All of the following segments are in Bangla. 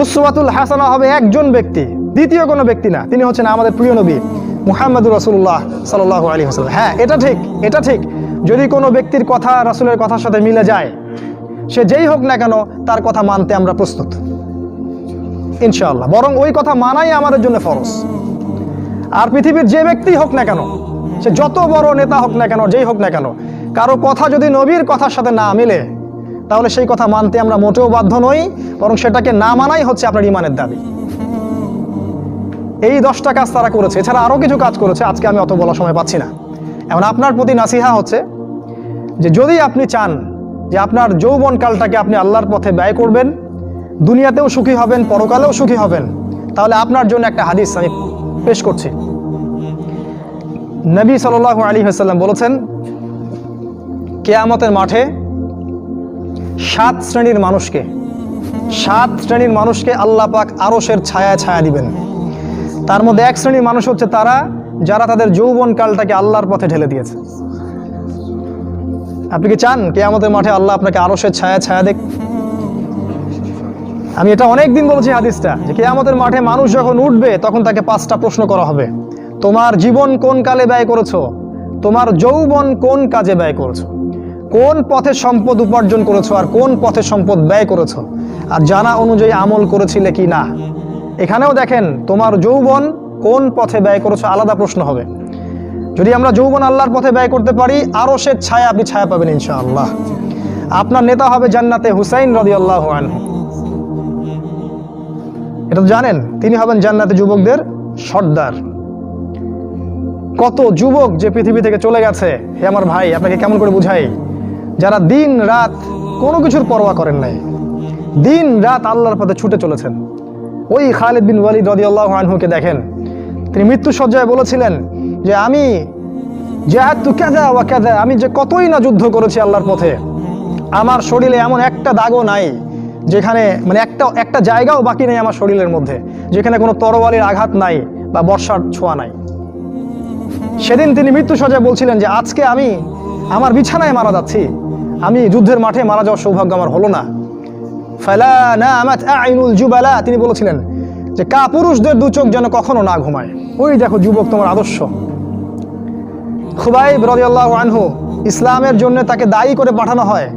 উসওয়াতুল হাসানা হবে একজন ব্যক্তি, দ্বিতীয় কোনো ব্যক্তি না। তিনি হচ্ছেন আমাদের প্রিয় নবী মুহাম্মদুর রাসূলুল্লাহ সাল্লাল্লাহু আলাইহি ওয়াসাল্লাম। হ্যাঁ, এটা ঠিক যদি কোনো ব্যক্তির কথা রাসূলের কথার সাথে মিলে যায়, সে যেই হোক না কেন তার কথা মানতে আমরা প্রস্তুত ইনশাআল্লাহ। বরং ওই কথা মানাই আমাদের জন্য ফরজ। আর পৃথিবীর যে ব্যক্তি হোক না কেন, সে যত বড় নেতা হোক না কেন, যেই হোক না কেন, কারো কথা যদি নবীর কথার সাথে না মিলে, তাহলে সেই কথা মানতে আমরা মোটেও বাধ্য নই, বরং সেটাকে না মানাই হচ্ছে আপনার ইমানের দাবি। এই 10টা কাজ তারা করেছে, এছাড়া আরও কিছু কাজ করেছে, আজকে আমি অত বলার সময় পাচ্ছি না। এখন আপনার প্রতি নাসিহা হচ্ছে যে যদি আপনি চান যে আপনার যৌবনকালটাকে আপনি আল্লাহর পথে ব্যয় করবেন, দুনিয়াতেও সুখী হবেন, পরকালেও সুখী হবেন, তাহলে আপনার জন্য একটা হাদিস আমি পেশ করছি। নবী সাল্লাল্লাহু আলাইহি ওয়াসাল্লাম বলেছেন, কিয়ামতের মাঠে 7 শ্রেণীর মানুষকে আল্লাহ পাক আরশের ছায়া দিবেন। তার মধ্যে 1 শ্রেণীর মানুষ হচ্ছে তারা যারা তাদের যৌবনকালটাকে আল্লাহর পথে ঢেলে দিয়েছে। আপনি কি চান কিয়ামতের মাঠে আল্লাহ আপনাকে আরশের ছায়া দেখ? আমি এটা অনেক দিন বলছি হাদিসটা, যে কিয়ামতের মাঠে মানুষ যখন উঠবে তখন তাকে 5টা প্রশ্ন করা হবে। তোমার জীবন কোন কালে ব্যয় করেছো? তোমার যৌবন কোন কাজে ব্যয় করেছো? কোন পথে সম্পদ উপার্জন করেছো আর কোন পথে সম্পদ ব্যয় করেছো? আর জানা অনুযায়ী আমল করেছিলে কি না? এখানেও দেখেন, তোমার যৌবন কোন পথে ব্যয় করেছো আলাদা প্রশ্ন হবে। যদি আমরা যৌবন আল্লাহর পথে ব্যয় করতে পারি, আরশের ছায়া আপনি ছায়া পাবেন ইনশাআল্লাহ। আপনার নেতা হবে জান্নাতে হুসাইন রাদিয়াল্লাহু আনহু, এটা তো জানেন। তিনি হবেন জান্নাতে যুবকদের সর্দার। কত যুবক যে পৃথিবী থেকে চলে গেছে, হে আমার ভাই, আপনাকে কেমন করে বুঝাই, যারা দিন রাত কোনো কিছুর পরোয়া করেন নাই, দিন রাত আল্লাহর পথে ছুটে চলেছেন। ওই খালিদ বিন ওয়ালিদ রাদিয়াল্লাহু আনহুকে দেখেন, তিনি মৃত্যু সজ্জায় বলেছিলেন যে আমি জাহাদতু কাযা ওয়া কাযা, আমি যে কতই না যুদ্ধ করেছি আল্লাহর পথে, আমার শরীরে এমন একটা দাগও নাই যেখানে, মানে একটা জায়গাও বাকি নেই আমার শরীরের মধ্যে যেখানে কোনো তরবারির আঘাত নাই বা বর্ষার ছোঁয়া নাই। সেদিন তিনি মৃত্যু সজ্জায় বলছিলেন যে আজকে আমি আমার বিছানায় মারা যাচ্ছি, আমি যুদ্ধের মাঠে মারা যাওয়ার সৌভাগ্য আমার হলো না। ফালা নামাত আইনুল জুবালা, তিনি বলেছিলেন যে কাপুরুষদের 2 চোখ যেন কখনো না ঘুমায়। ওই দেখো যুবক, তোমার আদর্শ। খুবাইব রাদিয়াল্লাহু আনহু, ইসলামের জন্য তাকে দায়ী করে পাঠানো হয়,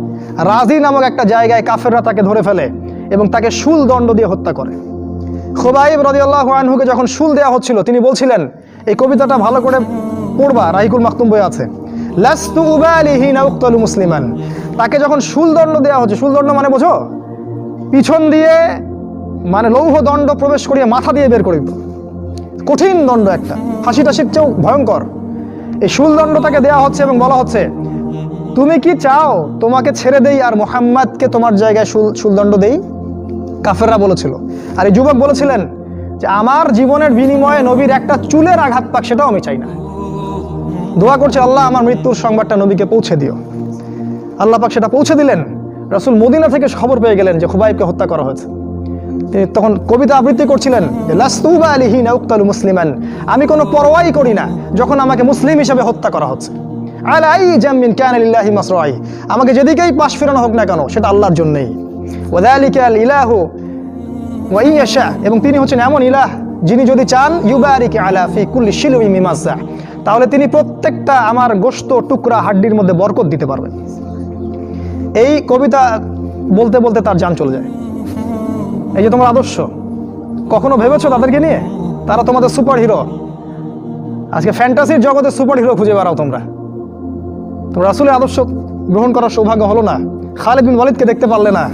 রাজি নামক একটা জায়গায় কাফেররা তাকে ধরে ফেলে এবং তাকে শুল দণ্ড দিয়ে হত্যা করে। খুবাইব রাদিয়াল্লাহু আনহুকে যখন শুল দেওয়া হচ্ছিল, তিনি বলছিলেন, এই কবিতাটা ভালো করে পড়বা, রাহিকুল মাকতুম বই আছে, লাস্তু উবালি হিনা উক্তালু মুসলিমান। তাকে যখন শুল দণ্ড দেওয়া হচ্ছে, শুল দণ্ড মানে বোঝো, পিছন দিয়ে মানে লৌহ দণ্ড প্রবেশ করিয়ে মাথা দিয়ে বের করে দিত, কঠিন দণ্ড, একটা ফাঁসি টাসির চেয়েও ভয়ঙ্কর। এই শুল দণ্ড তাকে দেওয়া হচ্ছে এবং বলা হচ্ছে, তুমি কি চাও তোমাকে ছেড়ে দেই আর মুহাম্মাদকে তোমার জায়গায় শুলদণ্ড দেই? কাফেররা বলেছিল। আর এই যুবক বলেছিলেন যে আমার জীবনের বিনিময়ে নবীর একটা চুলের আঘাত পাক, সেটাও আমি চাই না। দোয়া করছে, আল্লাহ আমার মৃত্যুর সংবাদটা নবীকে পৌঁছে দিও। আল্লাহ পাক সেটা পৌঁছে দিলেন। রাসূল মদিনা থেকে খবর পেয়ে গেলেন যে খুবাইবকে হত্যা করা হয়েছে। তিনি তখন কবিতা আবৃত্তি করছিলেন যে লাস্তু উবালি হিনা উক্তালু মুসলিমান, আমি কোনো পরোয়াই করি না যখন আমাকে মুসলিম হিসেবে হত্যা করা হচ্ছে। আলাই জামিন কানা লিল্লাহি মাসরাই, আমাকে যেদিকেই পাশ ফেরানো হোক না কেন সেটা আল্লাহর জন্যই। ওয়াযালিকাল ইলাহু ওয়া ইয়াশা, এবং তিনি হচ্ছেন এমন ইলাহ যিনি যদি চান ইউবারিক আলা ফি কুল্লি শিলুই মিমাজ্জা, তাহলে তিনি প্রত্যেকটা আমার গোশত টুকরা হাড্ডির মধ্যে বরকত দিতে পারবেন। এই কবিতা বলতে বলতে তার জান চলে যায়। এই যে তোমার আদর্শ, কখনো ভেবেছো তাদেরকে নিয়ে? তারা তোমাদের সুপার হিরো। আজকে ফ্যান্টাসির জগতে সুপার হিরো খুঁজে বেড়াও তোমরা রাসূলের আদর্শ গ্রহণ করার সৌভাগ্য হলো না। খালিদ বিন ওয়ালিদকে দেখতে পারলে না।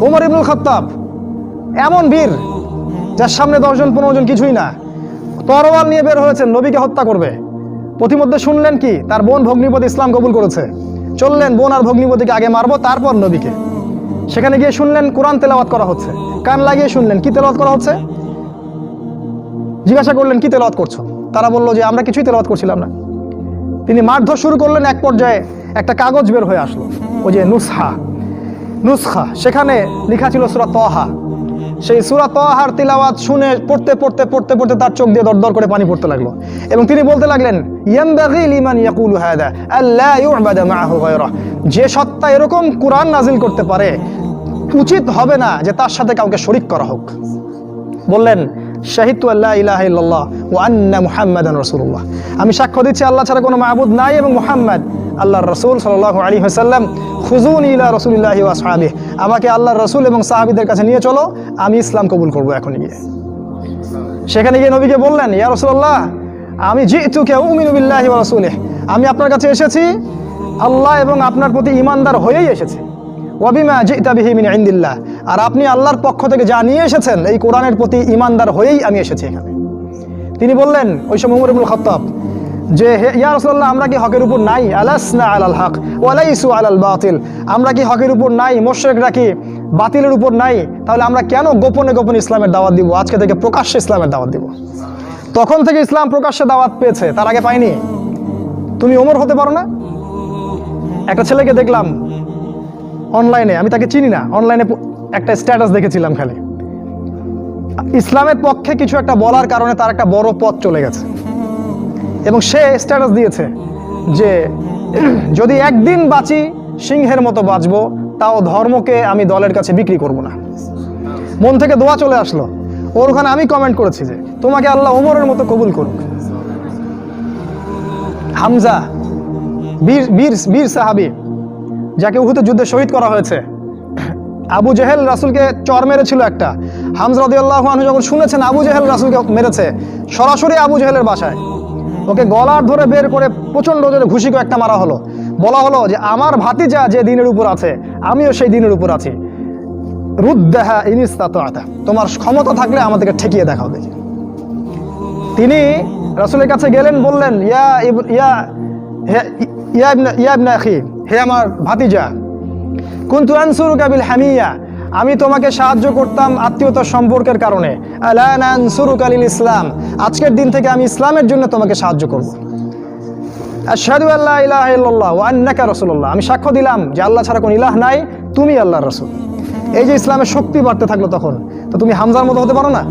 ওমর ইবনুল খাত্তাব এমন বীর, যার সামনে 10 জন 15 জন কিছুই না, তরোয়াল নিয়ে বের হয়েছেন নবীকে হত্যা করবে। প্রতিমধ্যে শুনলেন কি, তার বোন ভগ্নিপতি ইসলাম কবুল করেছে, চললেন বোন আর ভগ্নিপতিকে আগে মারবো তারপর নবীকে। সেখানে গিয়ে শুনলেন কোরআন তেলাওয়াত করা হচ্ছে, কান লাগিয়ে শুনলেন কি তেলাওয়াত করা হচ্ছে। জিজ্ঞাসা করলেন কি তেলাওয়াত করছো? তারা বললো যে আমরা কিছুই তেলাওয়াত করছিলাম না। তিনি মারধর শুরু করলেন। এক পর্যায়ে একটা কাগজ বের হয়ে আসলো, ওই যে নুসখা, সেখানে লেখা ছিল সূরা তাহা। সেই সূরা তাহার তিলাওয়াত শুনে পড়তে পড়তে পড়তে পড়তে তার চোখ দিয়ে দরদর করে পানি পড়তে লাগলো এবং তিনি বলতে লাগলেন, ইয়ামবাগি লিমান ইয়াকুলু হাদা আল্লা ইউবাদা মাআহু গায়রা, যে সত্তা এরকম কোরআন নাজিল করতে পারে উচিত হবে না যে তার সাথে কাউকে শরিক করা হোক। বললেন, শাহিদতু আল্লা ইলাহা ইল্লাল্লাহ ওয়া আন্না মুহাম্মাদান রাসূলুল্লাহ, আমি সাক্ষ্য দিচ্ছি আল্লাহ ছাড়া কোনো মাবুদ নাই এবং মুহাম্মদ আল্লাহর রাসূল সাল্লাল্লাহু আলাইহি ওয়াসাল্লাম। খুযুনি ইলা রাসূলিল্লাহি ওয়া আসহাবিহি, আমাকে আল্লাহর রাসূল এবং সাহাবীদের কাছে নিয়ে চলো, আমি ইসলাম কবুল করব এখন গিয়ে। সেখানে গিয়ে নবীকে বললেন, ইয়া রাসূলুল্লাহ, আমি জিতুকা উমিনু বিল্লাহি ওয়া রাসূলিহি, আমি আপনার কাছে এসেছি আল্লাহ এবং আপনার প্রতি ঈমানদার হয়েই এসেছি। ওয়া বিমা জিতা বিহি মিন ইনদিল্লাহ, আর আপনি আল্লাহর পক্ষ থেকে যা নিয়ে এসেছেন এই কোরআনের প্রতি ঈমানদার হয়েই আমি এসেছি এখানে। তিনি বললেন, ওই সময় উমর ইবনুল খাত্তাব, যে ইয়া রাসূলুল্লাহ, আমরা কি হকের উপর নাই? আলাসনা আলাল হক ওয়া লাইসু আলাল বাতিল, আমরা কি হকের উপর নাই? মুশরিকরা কি বাতিলের উপর নাই? তাহলে আমরা কেন গোপনে গোপনে ইসলামের দাওয়াত দিব? আজকে থেকে প্রকাশ্যে ইসলামের দাওয়াত দিব। তখন থেকে ইসলাম প্রকাশ্যে দাওয়াত পেয়েছে, তার আগে পায়নি। তুমি ওমর হতে পারো না? একটা ছেলেকে দেখলাম অনলাইনে, আমি তাকে চিনি না, অনলাইনে একটা স্ট্যাটাস দেখেছিলাম, খালি ইসলামের পক্ষে কিছু একটা বলার কারণে তার একটা বড় পথ চলে গেছে, এবং সে স্ট্যাটাস দিয়েছে যে যদি একদিন বাঁচি সিংহের মতো বাঁচবো, তাও ধর্মকে আমি দলের কাছে বিক্রি করব না। মন থেকে দোয়া চলে আসলো ওর। ওখানে আমি কমেন্ট করেছি যে তোমাকে আল্লাহ ওমরের মতো কবুল করুক। হামজা, বীর সাহাবী, যাকে উহুদের যুদ্ধে শহীদ করা হয়েছে, আবু জেহেল রাসূলকে চর মেরেছিল একটা। হামজা রাদিয়াল্লাহু আনহু যখন শুনেছেন আবু জেহেল রাসূলকে মেরেছে, সরাসরি আবু জেহেলের বাসায় ওকে গলার ধরে বের করে প্রচণ্ড জোরে ঘুষি একটা মারা হলো। বলা হলো যে আমার ভাতিজা যে দিনের উপর আছে, আমিও সেই দিনের উপর আছি, রুদ্দাহা ইন ইসতাতা'তা, তোমার ক্ষমতা থাকলে আমাদেরকে ঠেকিয়ে দেখাও দেখি। তিনি রাসূলের কাছে গেলেন, বললেন, ইয়া ইবনা আখি, হে আমার ভাতিজা, কুনতু আনসুরুকা বিল হামিয়া, আমি তোমাকে সাহায্য করতাম আত্মীয়তার সম্পর্কের কারণে। আলা নানসুরুকা লিল ইসলাম, আজকের দিন থেকে আমি ইসলামের জন্য তোমাকে সাহায্য করব। আশহাদু আল্লা ইলাহা ইল্লাল্লাহ ওয়া আন্নাকা রাসূলুল্লাহ, আমি সাক্ষ্য দিলাম যে আল্লাহ ছাড়া কোনো ইলাহ নাই, তুমি আল্লাহর রাসূল। এই যে ইসলামের শক্তি বাড়তে থাকলো তখন, তো তুমি হামজার মতো হতে পারো না?